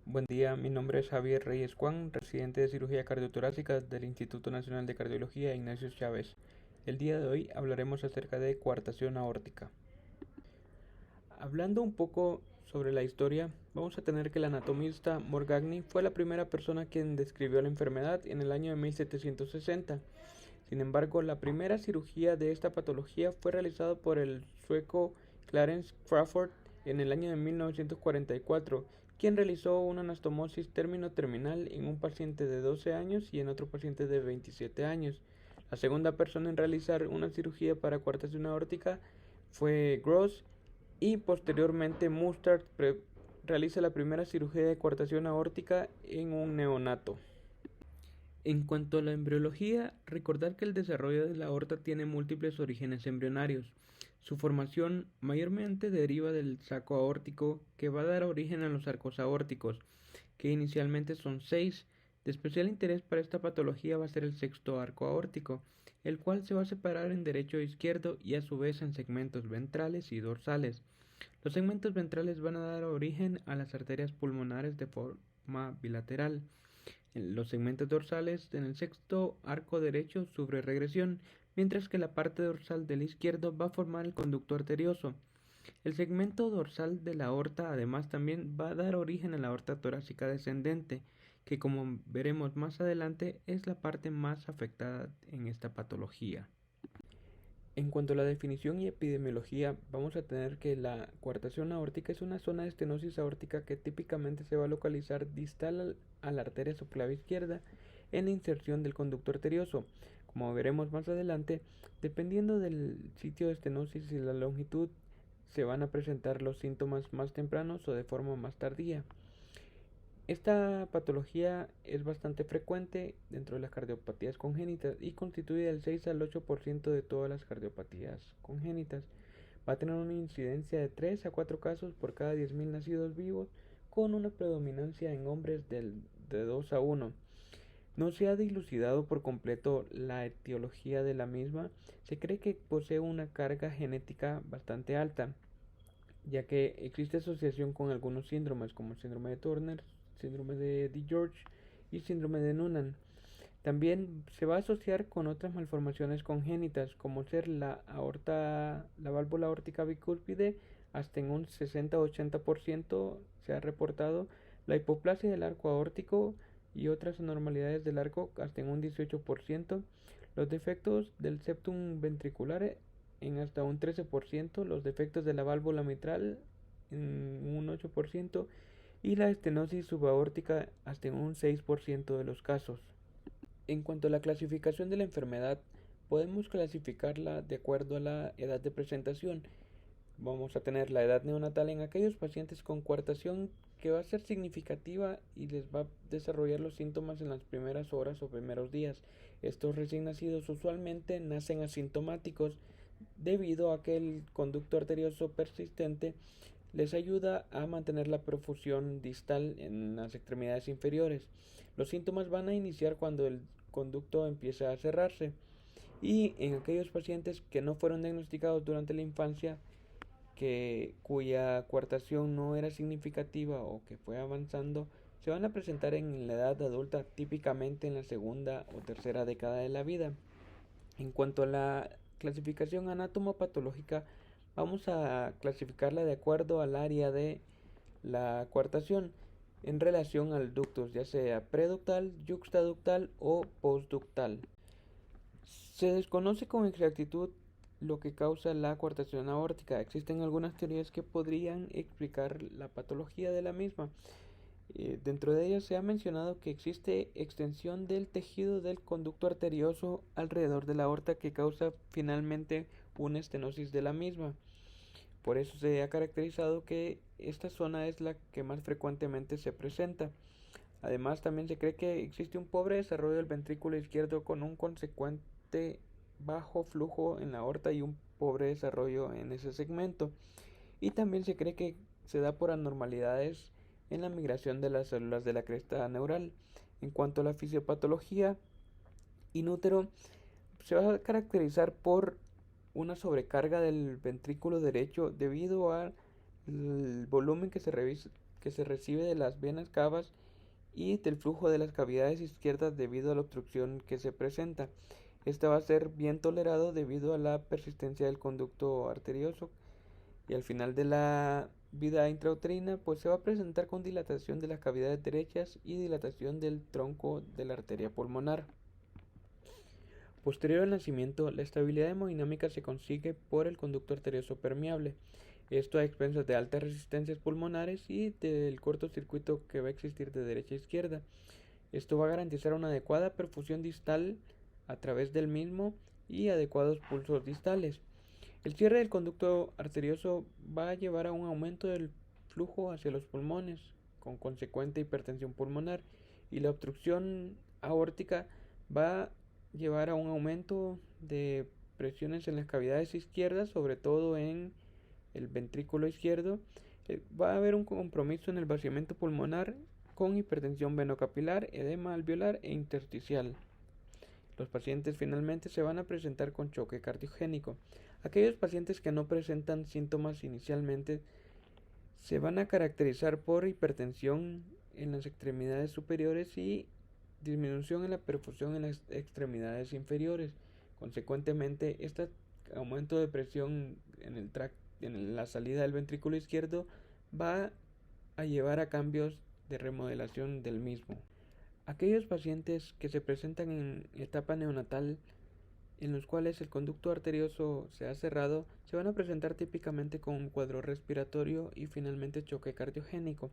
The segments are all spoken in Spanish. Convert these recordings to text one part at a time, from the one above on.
Buen día, mi nombre es Javier Reyes Juan, residente de cirugía cardiotorácica del Instituto Nacional de Cardiología Ignacio Chávez. El día de hoy hablaremos acerca de coartación aórtica. Hablando un poco sobre la historia, vamos a tener que el anatomista Morgagni fue la primera persona quien describió la enfermedad en el año de 1760. Sin embargo, la primera cirugía de esta patología fue realizada por el sueco Clarence Crawford en el año de 1944, quien realizó una anastomosis término-terminal en un paciente de 12 años y en otro paciente de 27 años. La segunda persona en realizar una cirugía para coartación aórtica fue Gross, y posteriormente Mustard realiza la primera cirugía de coartación aórtica en un neonato. En cuanto a la embriología, recordar que el desarrollo de la aorta tiene múltiples orígenes embrionarios. Su formación mayormente deriva del saco aórtico, que va a dar origen a los arcos aórticos, que inicialmente son 6. De especial interés para esta patología va a ser el sexto arco aórtico, el cual se va a separar en derecho e izquierdo y a su vez en segmentos ventrales y dorsales. Los segmentos ventrales van a dar origen a las arterias pulmonares de forma bilateral. En los segmentos dorsales en el sexto arco derecho sufre regresión, mientras que la parte dorsal del izquierdo va a formar el conducto arterioso. El segmento dorsal de la aorta además también va a dar origen a la aorta torácica descendente, que como veremos más adelante es la parte más afectada en esta patología. En cuanto a la definición y epidemiología, vamos a tener que la coartación aórtica es una zona de estenosis aórtica que típicamente se va a localizar distal a la arteria subclavia izquierda en la inserción del conducto arterioso. Como veremos más adelante, dependiendo del sitio de estenosis y la longitud, se van a presentar los síntomas más tempranos o de forma más tardía. Esta patología es bastante frecuente dentro de las cardiopatías congénitas y constituye del 6 al 8% de todas las cardiopatías congénitas. Va a tener una incidencia de 3 a 4 casos por cada 10.000 nacidos vivos, con una predominancia en hombres de 2 a 1. No se ha dilucidado por completo la etiología de la misma. Se cree que posee una carga genética bastante alta, ya que existe asociación con algunos síndromes como síndrome de Turner, síndrome de George y síndrome de Noonan. También se va a asociar con otras malformaciones congénitas como ser la válvula aórtica bicúspide hasta en un 60-80% se ha reportado, la hipoplasia del arco aórtico y otras anormalidades del arco hasta en un 18%, los defectos del septum ventricular en hasta un 13%, los defectos de la válvula mitral en un 8% y la estenosis subaórtica hasta en un 6% de los casos. En cuanto a la clasificación de la enfermedad, podemos clasificarla de acuerdo a la edad de presentación. Vamos a tener la edad neonatal en aquellos pacientes con coartación, que va a ser significativa y les va a desarrollar los síntomas en las primeras horas o primeros días. Estos recién nacidos usualmente nacen asintomáticos debido a que el conducto arterioso persistente les ayuda a mantener la perfusión distal en las extremidades inferiores. Los síntomas van a iniciar cuando el conducto empieza a cerrarse, y en aquellos pacientes que no fueron diagnosticados durante la infancia, cuya coartación no era significativa o que fue avanzando, se van a presentar en la edad adulta, típicamente en la segunda o tercera década de la vida. En cuanto a la clasificación anatomopatológica, vamos a clasificarla de acuerdo al área de la coartación en relación al ductus, ya sea preductal, yuxtaductal o postductal. Se desconoce con exactitud lo que causa la coartación aórtica. Existen algunas teorías que podrían explicar la patología de la misma. Dentro de ellas se ha mencionado que existe extensión del tejido del conducto arterioso alrededor de la aorta que causa finalmente una estenosis de la misma. Por eso se ha caracterizado que esta zona es la que más frecuentemente se presenta. Además, también se cree que existe un pobre desarrollo del ventrículo izquierdo con un consecuente bajo flujo en la aorta y un pobre desarrollo en ese segmento. Y también se cree que se da por anormalidades en la migración de las células de la cresta neural. En cuanto a la fisiopatología, in útero se va a caracterizar por una sobrecarga del ventrículo derecho debido al volumen que se que se recibe de las venas cavas y del flujo de las cavidades izquierdas debido a la obstrucción que se presenta. Este va a ser bien tolerado debido a la persistencia del conducto arterioso, y al final de la vida intrauterina pues se va a presentar con dilatación de las cavidades derechas y dilatación del tronco de la arteria pulmonar. Posterior al nacimiento, la estabilidad hemodinámica se consigue por el conducto arterioso permeable, esto a expensas de altas resistencias pulmonares y del cortocircuito que va a existir de derecha a izquierda. Esto va a garantizar una adecuada perfusión distal a través del mismo y adecuados pulsos distales. El cierre del conducto arterioso va a llevar a un aumento del flujo hacia los pulmones, con consecuente hipertensión pulmonar, y la obstrucción aórtica va a llevar a un aumento de presiones en las cavidades izquierdas, sobre todo en el ventrículo izquierdo. Va a haber un compromiso en el vaciamiento pulmonar con hipertensión venocapilar, edema alveolar e intersticial. Los pacientes finalmente se van a presentar con choque cardiogénico. Aquellos pacientes que no presentan síntomas inicialmente se van a caracterizar por hipertensión en las extremidades superiores y disminución en la perfusión en las extremidades inferiores. Consecuentemente, este aumento de presión en la salida del ventrículo izquierdo va a llevar a cambios de remodelación del mismo. Aquellos pacientes que se presentan en etapa neonatal, en los cuales el conducto arterioso se ha cerrado, se van a presentar típicamente con un cuadro respiratorio y finalmente choque cardiogénico.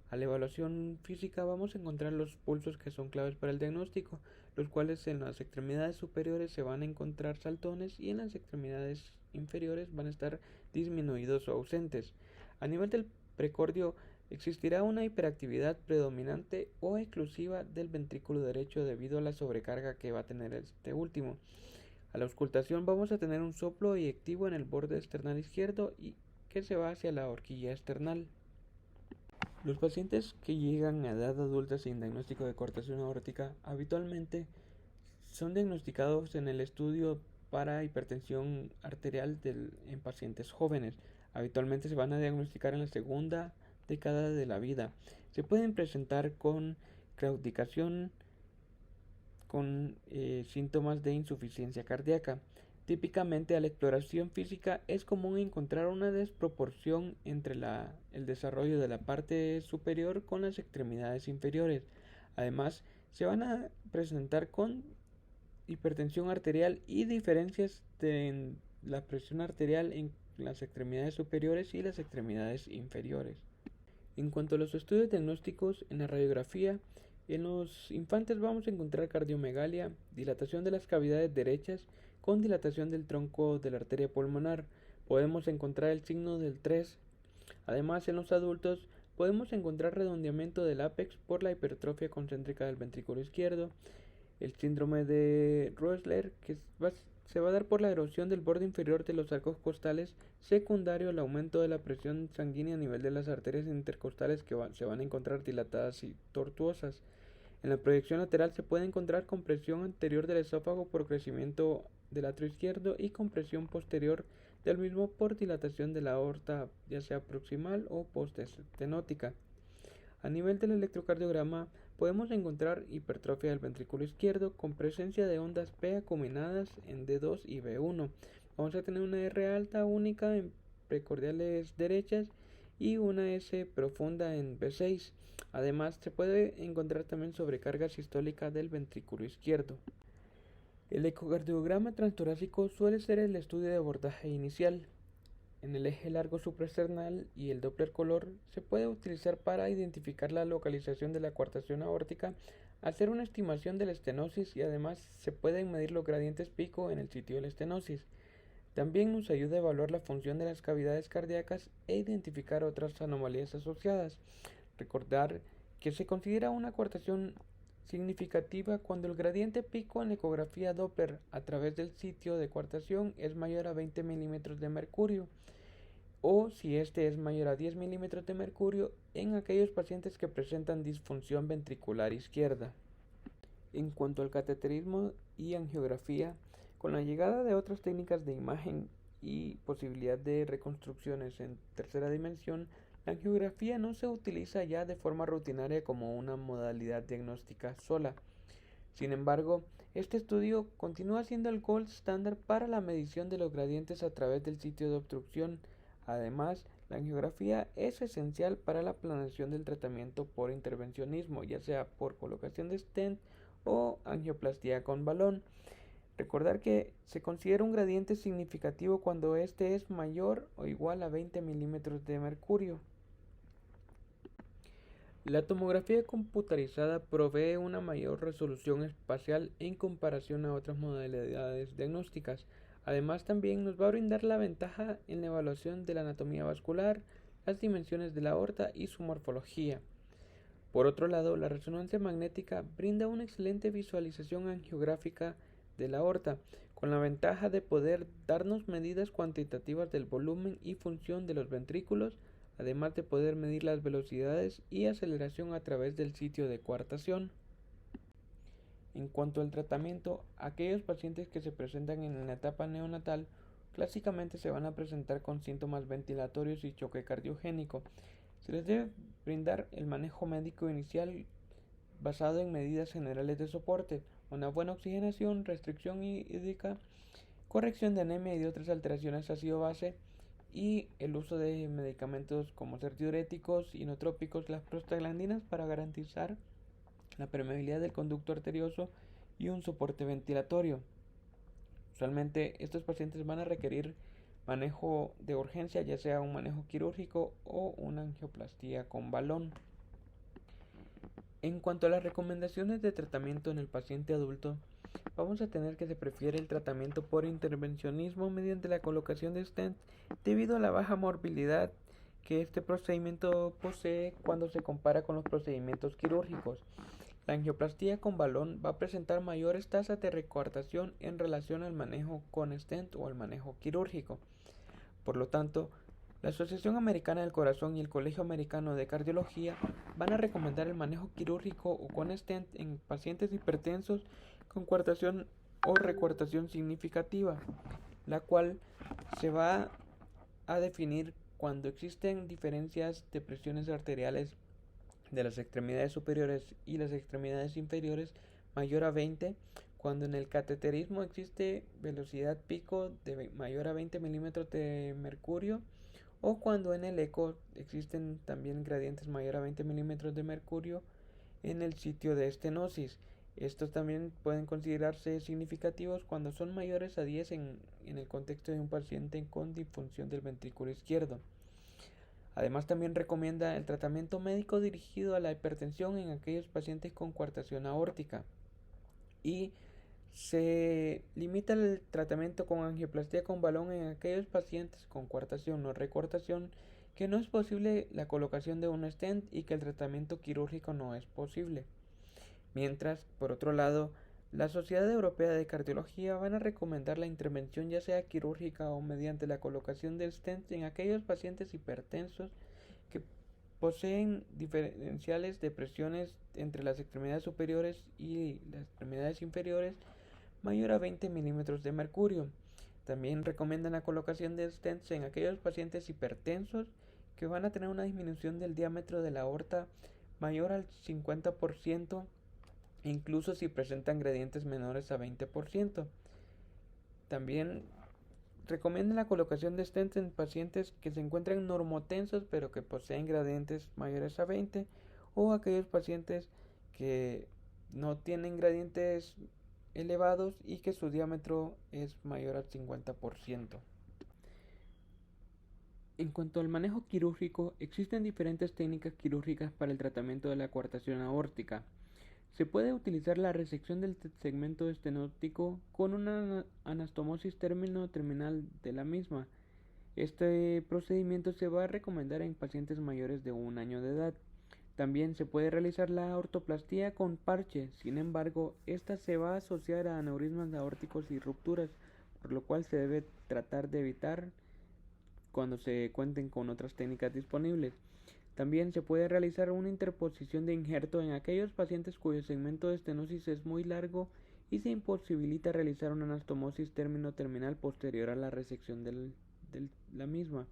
A la evaluación física vamos a encontrar los pulsos que son claves para el diagnóstico, los cuales en las extremidades superiores se van a encontrar saltones y en las extremidades inferiores van a estar disminuidos o ausentes. A nivel del precordio existirá una hiperactividad predominante o exclusiva del ventrículo derecho debido a la sobrecarga que va a tener este último. A la auscultación vamos a tener un soplo eyectivo en el borde external izquierdo y que se va hacia la horquilla external. Los pacientes que llegan a edad adulta sin diagnóstico de coartación aórtica habitualmente son diagnosticados en el estudio para hipertensión arterial en pacientes jóvenes. Habitualmente se van a diagnosticar en la segunda década de la vida. Se pueden presentar con claudicación, con síntomas de insuficiencia cardíaca. Típicamente a la exploración física es común encontrar una desproporción entre el desarrollo de la parte superior con las extremidades inferiores. Además, se van a presentar con hipertensión arterial y diferencias en la presión arterial en las extremidades superiores y las extremidades inferiores. En cuanto a los estudios diagnósticos, en la radiografía, en los infantes vamos a encontrar cardiomegalia, dilatación de las cavidades derechas con dilatación del tronco de la arteria pulmonar. Podemos encontrar el signo del 3. Además, en los adultos podemos encontrar redondeamiento del ápex por la hipertrofia concéntrica del ventrículo izquierdo, el síndrome de Roessler, que se va a dar por la erosión del borde inferior de los arcos costales, secundario al aumento de la presión sanguínea a nivel de las arterias intercostales que se van a encontrar dilatadas y tortuosas. En la proyección lateral se puede encontrar compresión anterior del esófago por crecimiento del atrio izquierdo y compresión posterior del mismo por dilatación de la aorta, ya sea proximal o postestenótica. A nivel del electrocardiograma podemos encontrar hipertrofia del ventrículo izquierdo con presencia de ondas P acuminadas en D2 y B1. Vamos a tener una R alta única en precordiales derechas y una S profunda en B6. Además, se puede encontrar también sobrecarga sistólica del ventrículo izquierdo. El ecocardiograma transtorácico suele ser el estudio de abordaje inicial. En el eje largo supraesternal y el Doppler color se puede utilizar para identificar la localización de la coartación aórtica, hacer una estimación de la estenosis y además se pueden medir los gradientes pico en el sitio de la estenosis. También nos ayuda a evaluar la función de las cavidades cardíacas e identificar otras anomalías asociadas. Recordar que se considera una coartación significativa cuando el gradiente pico en la ecografía Doppler a través del sitio de coartación es mayor a 20 milímetros de mercurio, o si este es mayor a 10 milímetros de mercurio en aquellos pacientes que presentan disfunción ventricular izquierda. En cuanto al cateterismo y angiografía, con la llegada de otras técnicas de imagen y posibilidad de reconstrucciones en tercera dimensión, La angiografía no se utiliza ya de forma rutinaria como una modalidad diagnóstica sola. Sin embargo, este estudio continúa siendo el gold estándar para la medición de los gradientes a través del sitio de obstrucción. Además, la angiografía es esencial para la planeación del tratamiento por intervencionismo, ya sea por colocación de stent o angioplastia con balón. Recordar que se considera un gradiente significativo cuando este es mayor o igual a 20 milímetros de mercurio. La tomografía computarizada provee una mayor resolución espacial en comparación a otras modalidades diagnósticas. Además, también nos va a brindar la ventaja en la evaluación de la anatomía vascular, las dimensiones de la aorta y su morfología. Por otro lado, la resonancia magnética brinda una excelente visualización angiográfica de la aorta, con la ventaja de poder darnos medidas cuantitativas del volumen y función de los ventrículos, además de poder medir las velocidades y aceleración a través del sitio de coartación. En cuanto al tratamiento, aquellos pacientes que se presentan en la etapa neonatal clásicamente se van a presentar con síntomas ventilatorios y choque cardiogénico. Se les debe brindar el manejo médico inicial basado en medidas generales de soporte, una buena oxigenación, restricción hídrica, corrección de anemia y de otras alteraciones ácido-base, y el uso de medicamentos como ser diuréticos, inotrópicos, las prostaglandinas para garantizar la permeabilidad del conducto arterioso y un soporte ventilatorio. Usualmente estos pacientes van a requerir manejo de urgencia, ya sea un manejo quirúrgico o una angioplastía con balón. En cuanto a las recomendaciones de tratamiento en el paciente adulto, vamos a tener que se prefiere el tratamiento por intervencionismo mediante la colocación de stent debido a la baja morbilidad que este procedimiento posee cuando se compara con los procedimientos quirúrgicos. La angioplastía con balón va a presentar mayores tasas de recoartación en relación al manejo con stent o al manejo quirúrgico. Por lo tanto, la Asociación Americana del Corazón y el Colegio Americano de Cardiología van a recomendar el manejo quirúrgico o con stent en pacientes hipertensos con coartación o recoartación significativa, la cual se va a definir cuando existen diferencias de presiones arteriales de las extremidades superiores y las extremidades inferiores mayor a 20, cuando en el cateterismo existe velocidad pico de mayor a 20 milímetros de mercurio, o cuando en el eco existen también gradientes mayor a 20 milímetros de mercurio en el sitio de estenosis. Estos también pueden considerarse significativos cuando son mayores a 10 en el contexto de un paciente con disfunción del ventrículo izquierdo. Además, también recomienda el tratamiento médico dirigido a la hipertensión en aquellos pacientes con coartación aórtica, y se limita el tratamiento con angioplastia con balón en aquellos pacientes con coartación o recortación que no es posible la colocación de un stent y que el tratamiento quirúrgico no es posible. Mientras, por otro lado, la Sociedad Europea de Cardiología van a recomendar la intervención ya sea quirúrgica o mediante la colocación de stents en aquellos pacientes hipertensos que poseen diferenciales de presiones entre las extremidades superiores y las extremidades inferiores mayor a 20 milímetros de mercurio. También recomiendan la colocación de stents en aquellos pacientes hipertensos que van a tener una disminución del diámetro de la aorta mayor al 50%, incluso si presentan gradientes menores a 20%. También recomiendan la colocación de stents en pacientes que se encuentran normotensos pero que poseen gradientes mayores a 20, o aquellos pacientes que no tienen gradientes elevados y que su diámetro es mayor al 50%. En cuanto al manejo quirúrgico, existen diferentes técnicas quirúrgicas para el tratamiento de la coartación aórtica. Se puede utilizar la resección del segmento estenótico con una anastomosis término-terminal de la misma. Este procedimiento se va a recomendar en pacientes mayores de 1 año de edad. También se puede realizar la ortoplastía con parche, sin embargo, esta se va a asociar a aneurismas aórticos y rupturas, por lo cual se debe tratar de evitar cuando se cuenten con otras técnicas disponibles. También se puede realizar una interposición de injerto en aquellos pacientes cuyo segmento de estenosis es muy largo y se imposibilita realizar una anastomosis término-terminal posterior a la resección de la misma.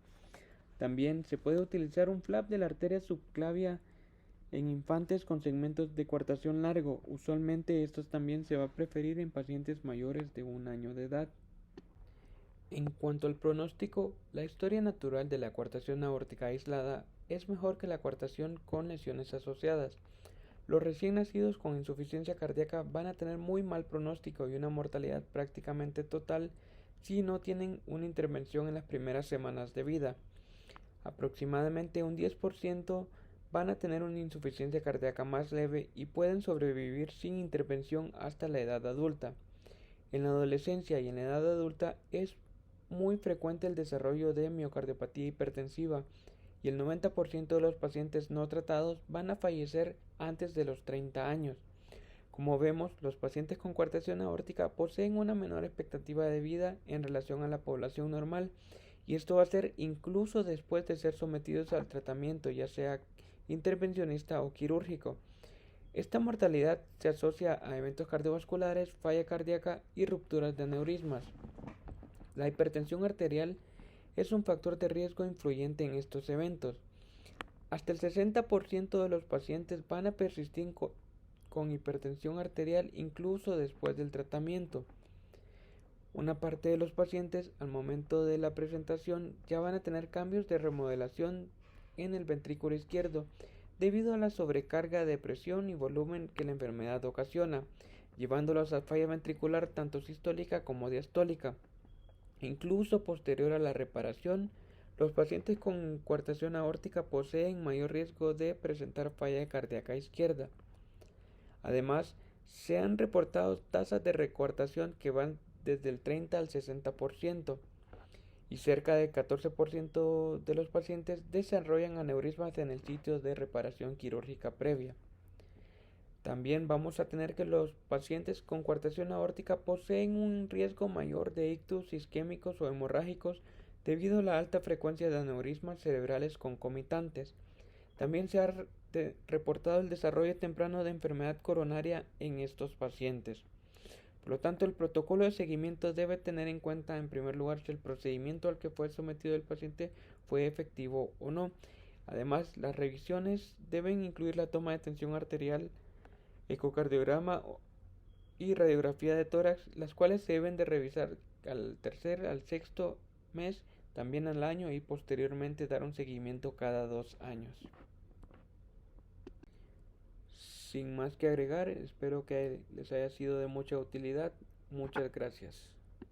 También se puede utilizar un flap de la arteria subclavia en infantes con segmentos de coartación largo. Usualmente estos también se va a preferir en pacientes mayores de 1 año de edad. En cuanto al pronóstico, la historia natural de la coartación aórtica aislada es mejor que la coartación con lesiones asociadas. Los recién nacidos con insuficiencia cardíaca van a tener muy mal pronóstico y una mortalidad prácticamente total si no tienen una intervención en las primeras semanas de vida. Aproximadamente un 10% van a tener una insuficiencia cardíaca más leve y pueden sobrevivir sin intervención hasta la edad adulta. En la adolescencia y en la edad adulta es muy frecuente el desarrollo de miocardiopatía hipertensiva y el 90% de los pacientes no tratados van a fallecer antes de los 30 años. Como vemos, los pacientes con coartación aórtica poseen una menor expectativa de vida en relación a la población normal, y esto va a ser incluso después de ser sometidos al tratamiento, ya sea intervencionista o quirúrgico. Esta mortalidad se asocia a eventos cardiovasculares, falla cardíaca y rupturas de aneurismas. La hipertensión arterial es un factor de riesgo influyente en estos eventos. Hasta el 60% de los pacientes van a persistir con hipertensión arterial incluso después del tratamiento. Una parte de los pacientes al momento de la presentación ya van a tener cambios de remodelación en el ventrículo izquierdo debido a la sobrecarga de presión y volumen que la enfermedad ocasiona, llevándolos a falla ventricular tanto sistólica como diastólica. Incluso posterior a la reparación, los pacientes con coartación aórtica poseen mayor riesgo de presentar falla cardíaca izquierda. Además, se han reportado tasas de recoartación que van desde el 30 al 60%, y cerca del 14% de los pacientes desarrollan aneurismas en el sitio de reparación quirúrgica previa. También vamos a tener que los pacientes con coartación aórtica poseen un riesgo mayor de ictus isquémicos o hemorrágicos debido a la alta frecuencia de aneurismas cerebrales concomitantes. También se ha reportado el desarrollo temprano de enfermedad coronaria en estos pacientes. Por lo tanto, el protocolo de seguimiento debe tener en cuenta, en primer lugar, si el procedimiento al que fue sometido el paciente fue efectivo o no. Además, las revisiones deben incluir la toma de tensión arterial, ecocardiograma y radiografía de tórax, las cuales se deben de revisar al tercer, al sexto mes, también al año, y posteriormente dar un seguimiento cada 2 años. Sin más que agregar, espero que les haya sido de mucha utilidad. Muchas gracias.